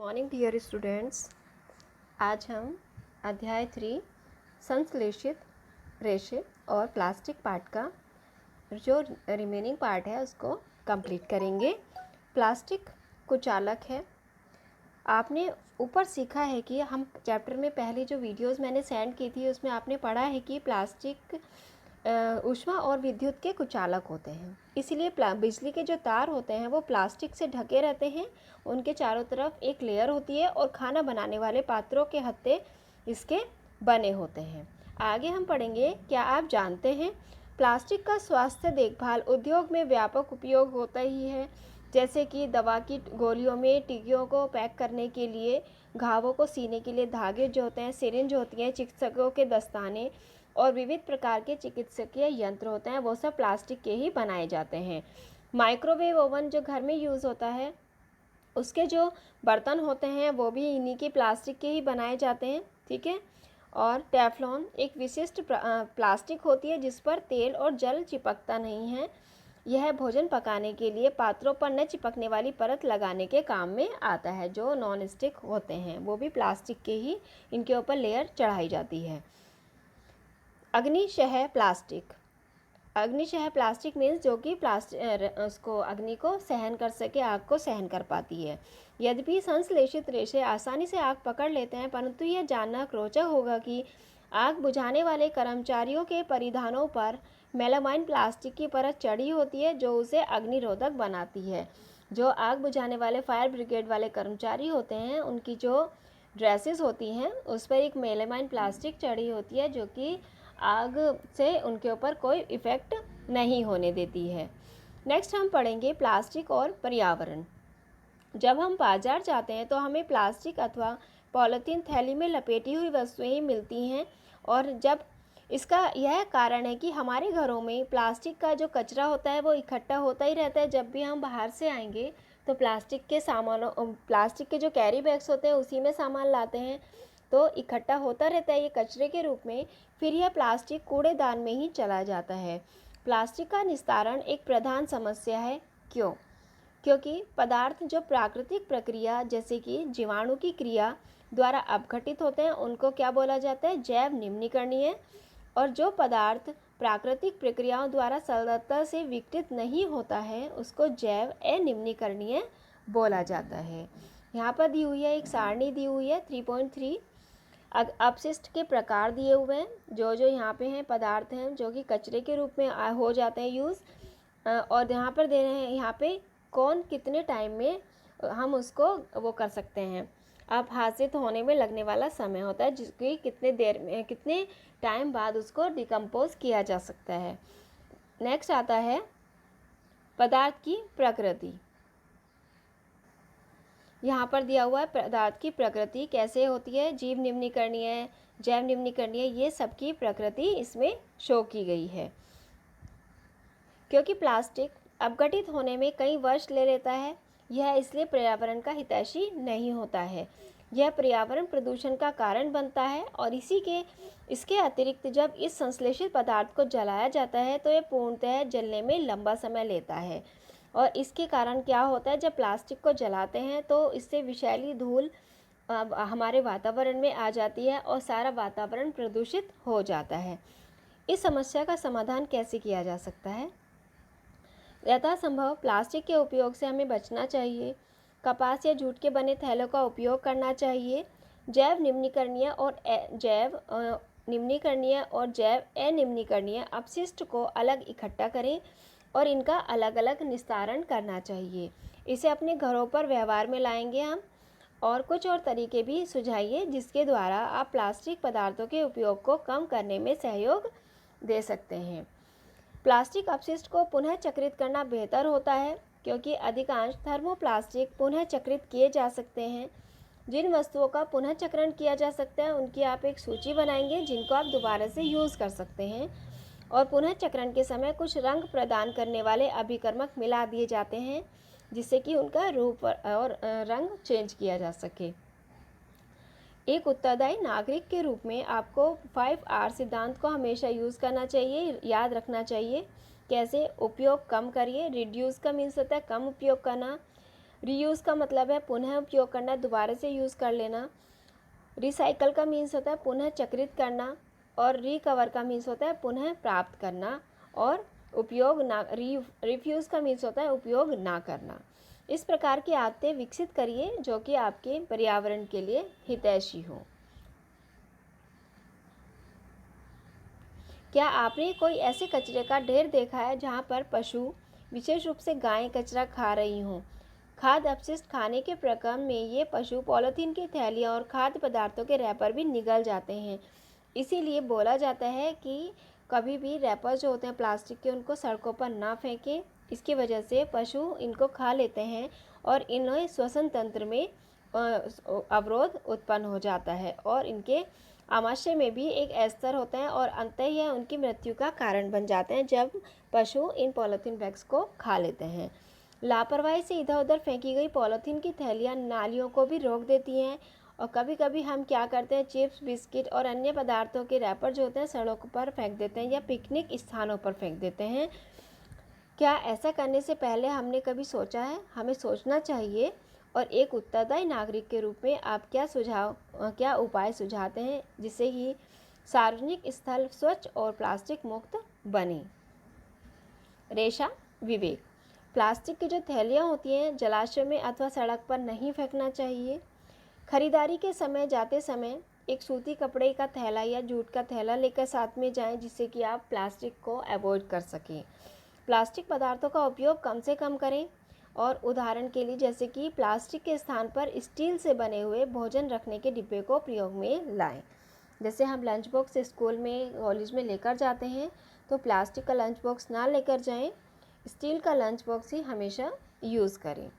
Morning dear students. आज हम अध्याय 3 संश्लेषित रेशे और प्लास्टिक पार्ट का जो रिमेनिंग पार्ट है उसको कंप्लीट करेंगे। प्लास्टिक कुचालक है। आपने ऊपर सीखा है कि हम चैप्टर में पहले जो वीडियोस मैंने सेंड की थी उसमें आपने पढ़ा है कि प्लास्टिक ऊष्मा और विद्युत के कुचालक होते हैं। इसलिए बिजली के जो तार होते हैं वो प्लास्टिक से ढके रहते हैं। उनके चारों तरफ एक लेयर होती है और खाना बनाने वाले पात्रों के हत्थे इसके बने होते हैं। आगे हम पढ़ेंगे, क्या आप जानते हैं प्लास्टिक का स्वास्थ्य देखभाल उद्योग में व्यापक उपयोग होता ही है, जैसे कि दवा की गोलियों में, टीकियों को पैक करने के लिए, घावों को सीने के लिए धागे जो होते हैं, सिरिंज होती हैं, चिकित्सकों के दस्ताने और विविध प्रकार के चिकित्सकीय यंत्र होते हैं, वो सब प्लास्टिक के ही बनाए जाते हैं। माइक्रोवेव ओवन जो घर में यूज़ होता है उसके जो बर्तन होते हैं वो भी इन्हीं के प्लास्टिक के ही बनाए जाते हैं, ठीक है। और टेफ्लॉन एक विशिष्ट प्लास्टिक होती है जिस पर तेल और जल चिपकता नहीं है। यह भोजन पकाने के लिए पात्रों पर न चिपकने वाली परत लगाने के काम में आता है। जो नॉन स्टिक होते हैं वो भी प्लास्टिक के ही, इनके ऊपर लेयर चढ़ाई जाती है। अग्निशह प्लास्टिक। अग्निशह प्लास्टिक मीन्स जो कि उसको अग्नि को सहन कर सके, आग को सहन कर पाती है। यद्यपि संश्लेषित रेशे आसानी से आग पकड़ लेते हैं, परंतु यह जानना रोचक होगा कि आग बुझाने वाले कर्मचारियों के परिधानों पर मेलामाइन प्लास्टिक की परत चढ़ी होती है जो उसे अग्निरोधक बनाती है। जो आग बुझाने वाले फायर ब्रिगेड वाले कर्मचारी होते हैं उनकी जो ड्रेसेस होती हैं उस पर एक मेलामाइन प्लास्टिक चढ़ी होती है जो कि आग से उनके ऊपर कोई इफ़ेक्ट नहीं होने देती है। नेक्स्ट हम पढ़ेंगे प्लास्टिक और पर्यावरण। जब हम बाजार जाते हैं तो हमें प्लास्टिक अथवा पॉलीथीन थैली में लपेटी हुई वस्तुएं ही मिलती हैं, और जब इसका यह कारण है कि हमारे घरों में प्लास्टिक का जो कचरा होता है वो इकट्ठा होता ही रहता है। जब भी हम बाहर से आएंगे तो प्लास्टिक के जो कैरी बैग्स होते हैं उसी में सामान लाते हैं, तो इकट्ठा होता रहता है ये कचरे के रूप में। फिर यह प्लास्टिक कूड़ेदान में ही चला जाता है। प्लास्टिक का निस्तारण एक प्रधान समस्या है। क्यों? क्योंकि पदार्थ जो प्राकृतिक प्रक्रिया जैसे कि जीवाणु की क्रिया द्वारा अपघटित होते हैं उनको क्या बोला जाता है? जैव निम्नीकरणीय। और जो पदार्थ प्राकृतिक प्रक्रियाओं द्वारा सरलता से विघटित नहीं होता है उसको जैव अनिम्नीकरणीय बोला जाता है। यहाँ पर दी हुई है एक सारणी दी हुई है 3.3। अपशिष्ट के प्रकार दिए हुए हैं, जो यहाँ पे हैं पदार्थ हैं जो कि कचरे के रूप में हो जाते हैं यूज़, और यहाँ पर दे रहे हैं यहाँ पे कौन कितने टाइम में हम उसको वो कर सकते हैं। अपहासित होने में लगने वाला समय होता है जिसकी कितने देर में, कितने टाइम बाद उसको डिकम्पोज किया जा सकता है। नेक्स्ट आता है पदार्थ की प्रकृति। यहाँ पर दिया हुआ है पदार्थ की प्रकृति कैसे होती है, जीव निम्नीकरणीय, जैव निम्नीकरणीय, ये सबकी प्रकृति इसमें शो की गई है। क्योंकि प्लास्टिक अपघटित होने में कई वर्ष ले लेता है, यह इसलिए पर्यावरण का हितैषी नहीं होता है। यह पर्यावरण प्रदूषण का कारण बनता है, और इसके अतिरिक्त जब इस संश्लेषित पदार्थ को जलाया जाता है तो यह पूर्णतः जलने में लंबा समय लेता है। और इसके कारण क्या होता है, जब प्लास्टिक को जलाते हैं तो इससे विषैली धूल हमारे वातावरण में आ जाती है और सारा वातावरण प्रदूषित हो जाता है। इस समस्या का समाधान कैसे किया जा सकता है? यथासंभव प्लास्टिक के उपयोग से हमें बचना चाहिए। कपास या जूट के बने थैलों का उपयोग करना चाहिए। जैव निम्नीकरणीय और जैव अनिम्नीकरणीय अपशिष्ट को अलग इकट्ठा करें और इनका अलग अलग निस्तारण करना चाहिए। इसे अपने घरों पर व्यवहार में लाएंगे हम, और कुछ और तरीके भी सुझाइए जिसके द्वारा आप प्लास्टिक पदार्थों के उपयोग को कम करने में सहयोग दे सकते हैं। प्लास्टिक अपशिष्ट को पुनः चक्रित करना बेहतर होता है क्योंकि अधिकांश थर्मोप्लास्टिक पुनः चक्रित किए जा सकते हैं। जिन वस्तुओं का पुनः चक्रण किया जा सकता है उनकी आप एक सूची बनाएंगे जिनको आप दोबारा से यूज़ कर सकते हैं, और पुनः चक्रण के समय कुछ रंग प्रदान करने वाले अभिकर्मक मिला दिए जाते हैं जिससे कि उनका रूप और रंग चेंज किया जा सके। एक उत्तरदायी नागरिक के रूप में आपको 5R सिद्धांत को हमेशा यूज़ करना चाहिए, याद रखना चाहिए। कैसे? उपयोग कम करिए, रिड्यूस का मीन्स होता है कम उपयोग करना, रीयूज़ का मतलब है पुनः उपयोग करना, दोबारा से यूज़ कर लेना। रिसाइकल का मीन्स होता है पुनः चक्रित करना, और रिकवर का मीन्स होता है पुनः प्राप्त करना, और उपयोग ना रिफ्यूज़ का मीन्स होता है उपयोग ना करना। इस प्रकार की आदतें विकसित करिए जो कि आपके पर्यावरण के लिए हितैषी हो। क्या आपने कोई ऐसे कचरे का ढेर देखा है जहाँ पर पशु, विशेष रूप से गायें, कचरा खा रही हों? खाद्य अपशिष्ट खाने के प्रक्रम में ये पशु पॉलीथीन की थैलियाँ और खाद्य पदार्थों के रैपर भी निगल जाते हैं। इसीलिए बोला जाता है कि कभी भी रैपर जो होते हैं प्लास्टिक के, उनको सड़कों पर ना फेंकें। इसकी वजह से पशु इनको खा लेते हैं और इन्हें श्वसन तंत्र में अवरोध उत्पन्न हो जाता है, और इनके आमाशय में भी एक एस्तर होता है, और अंततः यह उनकी मृत्यु का कारण बन जाते हैं जब पशु इन पॉलीथीन बैग्स को खा लेते हैं। लापरवाही से इधर उधर फेंकी गई पॉलीथीन की थैलियाँ नालियों को भी रोक देती हैं, और कभी कभी हम क्या करते हैं, चिप्स, बिस्किट और अन्य पदार्थों के रैपर जो होते हैं सड़कों पर फेंक देते हैं या पिकनिक स्थानों पर फेंक देते हैं। क्या ऐसा करने से पहले हमने कभी सोचा है? हमें सोचना चाहिए। और एक उत्तरदायी नागरिक के रूप में आप क्या उपाय सुझाते हैं जिससे ही सार्वजनिक स्थल स्वच्छ और प्लास्टिक मुक्त बने? रेशा, विवेक। प्लास्टिक की जो थैलियाँ होती हैं जलाशय में अथवा सड़क पर नहीं फेंकना चाहिए। खरीदारी के समय जाते समय एक सूती कपड़े का थैला या जूट का थैला लेकर साथ में जाएं, जिससे कि आप प्लास्टिक को अवॉइड कर सकें। प्लास्टिक पदार्थों का उपयोग कम से कम करें, और उदाहरण के लिए जैसे कि प्लास्टिक के स्थान पर स्टील से बने हुए भोजन रखने के डिब्बे को प्रयोग में लाएं। जैसे हम लंच बॉक्स स्कूल में, कॉलेज में लेकर जाते हैं, तो प्लास्टिक का लंच बॉक्स ना लेकर जाएं, स्टील का लंच बॉक्स ही हमेशा यूज़ करें।